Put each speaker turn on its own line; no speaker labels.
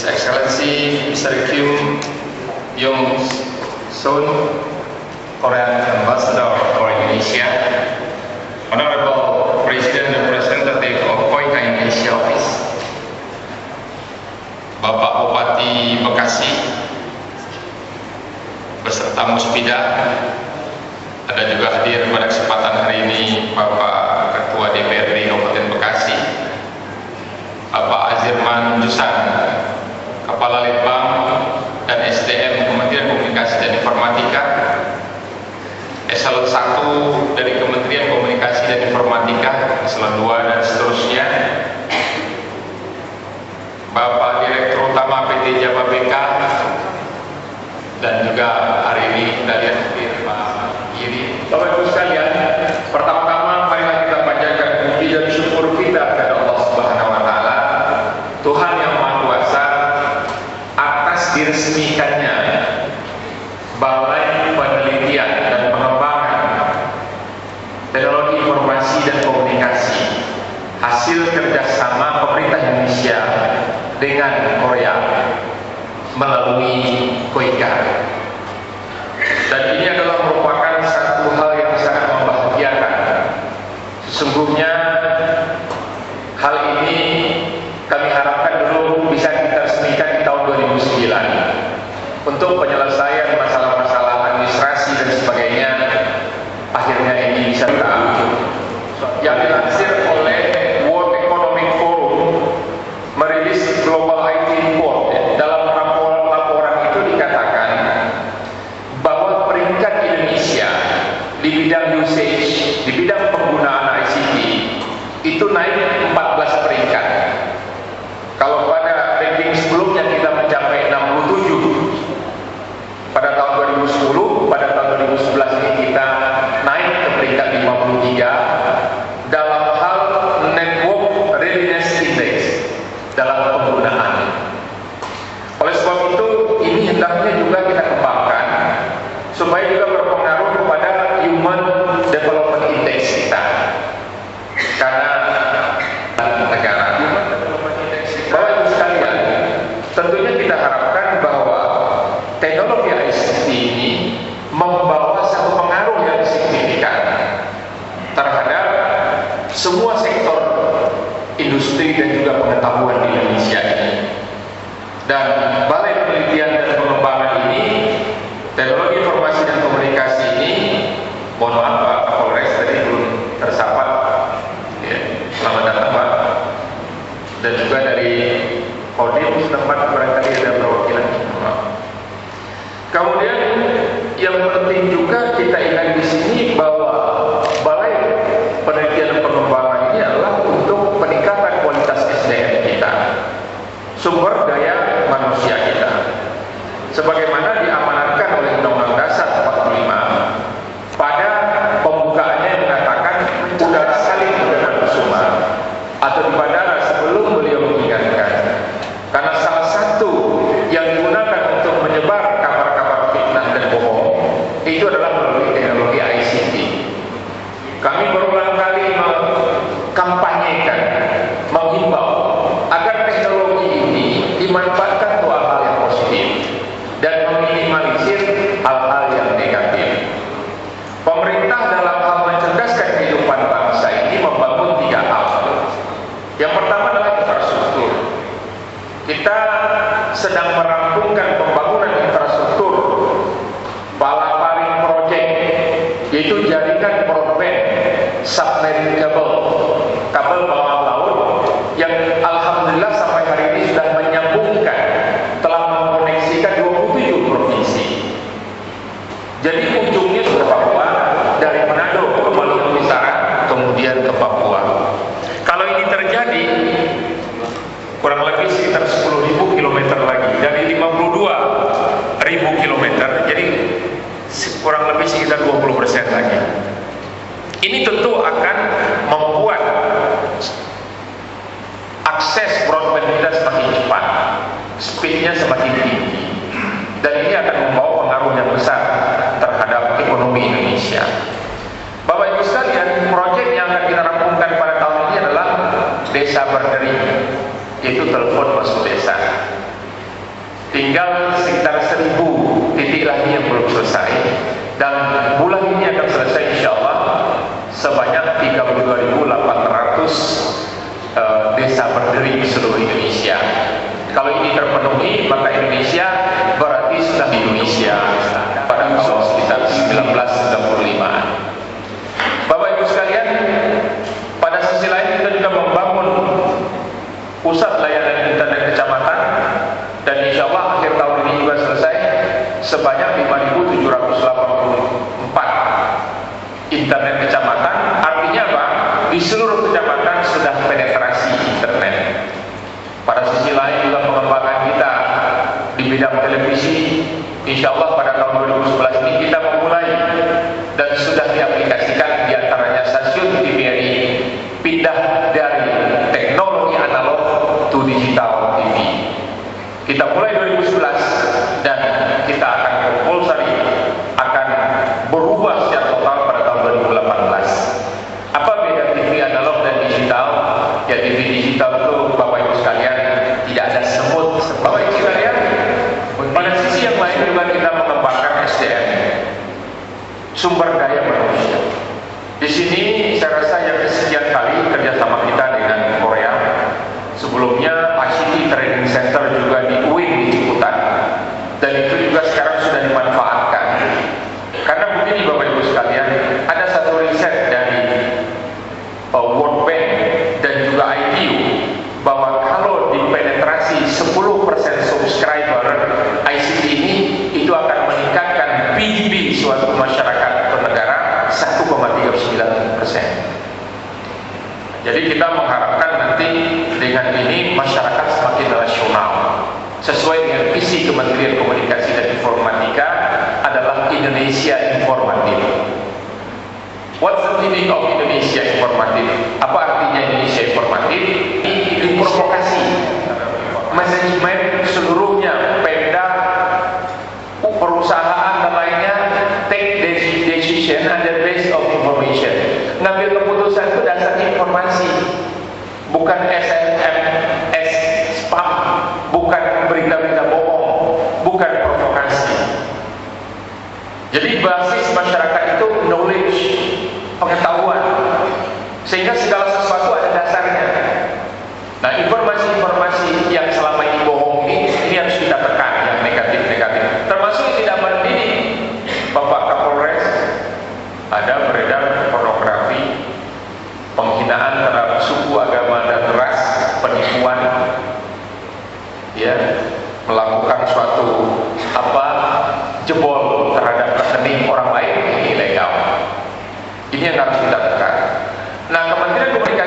His Excellency Mr. Kim Yong-sun, Korean Ambassador for Indonesia, Honorable President and Representative of Koika Indonesia Office, Bapak Bupati Bekasi, beserta Muspida, ada juga hadir pada kesempatan hari ini Bapak Ketua DPRD Kabupaten Bekasi, Bapak Azirman Jusan, Kepala Litbang dan SDM Kementerian Komunikasi dan Informatika, Eselon 1 dari Kementerian Komunikasi dan Informatika, Eselon 2 dan seterusnya, Bapak Direktur Utama PT Jababeka, dan juga hari ini kita lihat hadir Pak Giri. Bapak Ibu sekalian, pertama-tama marilah kita panjatkan puji dan syukur kita kepada Allah Subhanahu wa taala, Tuhan yang Maha Kuasa, atas diresmikannya Balai Penelitian dan Pengembangan Teknologi Informasi dan Komunikasi, hasil kerjasama pemerintah Indonesia dengan Korea melalui Koika. Dan ini adalah merupakan satu hal yang sangat membahagiakan. Sesungguhnya hal ini kami harapkan dulu bisa kita resmikan di tahun 2009 untuk penyelesaian masalah-masalah administrasi dan sebagainya. Akhirnya ini bisa terwujud. Yang dilansir oleh World Economic Forum merilis Global IT Report, dalam laporan itu dikatakan bahwa peringkat Indonesia di bidang usage, di bidang penggunaan ICT itu naik 14 peringkat. Kalau pada ranking sebelumnya kita mencapai 67 pada tahun 2010, pada tahun 2011 ini kita naik ke peringkat 53 dalam hal Network Readiness Index dalam penggunaan. Oleh sebab itu, ini hendaknya juga kita kembangkan supaya juga berpengaruh kepada Human Development Index kita. Karena negara Human Development Index kita, Bapak Ibu sekalian, tentunya kita harapkan bahwa teknologi ICT ini membawa satu pengaruh yang signifikan terhadap semua sektor industri dan juga pengetahuan di Indonesia ini. Dan Balai Penelitian dan Pengembangan ini, Teknologi Informasi dan Komunikasi ini, mohon maaf Pak Kapolres tadi belum tersapa, ya, selamat datang Pak. Dan juga dari Kodim setempat barangkali ada perwakilan. Kemudian yang penting juga kita ingat di sini bahwa Balai Penelitian dan Pengembangan ini adalah untuk peningkatan kualitas SDM kita, sumber daya manusia kita, sebagaimana diamanatkan oleh Undang-Undang Dasar 45 pada pembukaannya yang mengatakan udara saling mengenal kusuma, atau di bandara sebelum beliau mengingatkan, karena salah satu yang digunakan untuk menyebar kabar-kabar fitnah dan bohong itu adalah melalui teknologi ICT. Kami berulang kali mengkampanyekan, menghimbau agar teknologi ini dimanfaatkan untuk hal-hal yang positif dan meminimalisir hal-hal yang negatif. Pemerintah dalam hal mencerdaskan kehidupan bangsa ini membangun 3 hal. Yang pertama adalah infrastruktur. Kita sedang merampungkan pembangunan infrastruktur Palaparing Project, yaitu jaringan broadband submarine kabel bawah laut yang alhamdulillah sampai hari ini sudah menyambungkan, telah mengkoneksikan 27 provinsi. Jadi ujungnya sudah Papua, dari Manado ke Maluku Utara, kemudian ke Papua. Kalau ini terjadi, kurang lebih sekitar 10.000 km lagi, dari 52.000 km, jadi kurang lebih sekitar 20% lagi. Ini tentu akan membuat akses broadband kita semakin cepat, speednya semakin tinggi, dan ini akan membawa pengaruh yang besar terhadap ekonomi Indonesia. Bapak Ibu sekalian, proyek yang akan kita rampungkan pada tahun ini adalah Desa Berderi, yaitu telepon masuk desa. tinggal sekitar 1000 titik lagi yang belum selesai, dan bulan ini akan selesai insyaallah sebanyak 32.800 desa berderi di seluruh Indonesia. Kalau ini terpenuhi, maka Indonesia berarti sudah Indonesia pada tahun sekitar 1995. Bapak Ibu sekalian, pada sisi lain kita juga membangun pusat layanan internet kecamatan, dan insya Allah akhir tahun ini juga selesai sebanyak 5.784 internet kecamatan. Artinya apa? Di seluruh kecamatan sudah penetrasi internet. Pada sisi lain juga pengembangan kita di bidang televisi, insya Allah pada tahun 2011 ini kita memulai dan sudah diaplikasikan diantaranya stasiun TVRI pindah dari teknologi analog to digital TV. Kita mulai 2011 dan kita akan compulsory akan berubah secara total pada tahun 2018. Apa beda TV analog dan digital? Ya, TV digital itu Bapak Ibu sekalian tidak ada semut. Bapak Ibu sekalian, pada sisi yang lain juga kita mengembangkan SDM, sumber daya manusia. Di sini saya rasa yang kesekian kali kerjasama kita dengan Korea. Sebelumnya ICT Training Center juga di UIN di Ciputat, dan itu juga sekarang sudah dimanfaatkan. Karena begini Bapak Ibu sekalian, ada satu riset dari World Bank dan juga ITU bahwa kalau dipenetrasi 10% subscriber ICT ini, itu akan meningkatkan PDB suatu masyarakat atau negara 1,39%. Jadi kita mengharapkan nanti dengan ini masyarakat semakin rasional, sesuai dengan visi Kementerian Komunikasi dan Informatika adalah Indonesia informatif. What's the meaning of Indonesia informatif? Apa artinya Indonesia informatif? Ini provokasi. Manajemen seluruhnya, Pemda, perusahaan dan lainnya take decision under base of information. Ngambil keputusan itu dasarnya informasi, bukan SMS spam, bukan berita-berita bohong, bukan provokasi. Jadi basis masyarakat itu knowledge, pengetahuan, sehingga segala sesuatu ada dasarnya. Nah, informasi-informasi yang selama ini bohong ini harus kita tekan, yang negatif-negatif, termasuk yang tidak mendidik. Bapak Kapolres, ada beredar pornografi, penghinaan terhadap suku, agama dan ras, penipuan, ya, melakukan suatu jebol terhadap rekening orang lain, ini ilegal. Ini yang harus kita tekan. Nah, Kementerian Komunikasi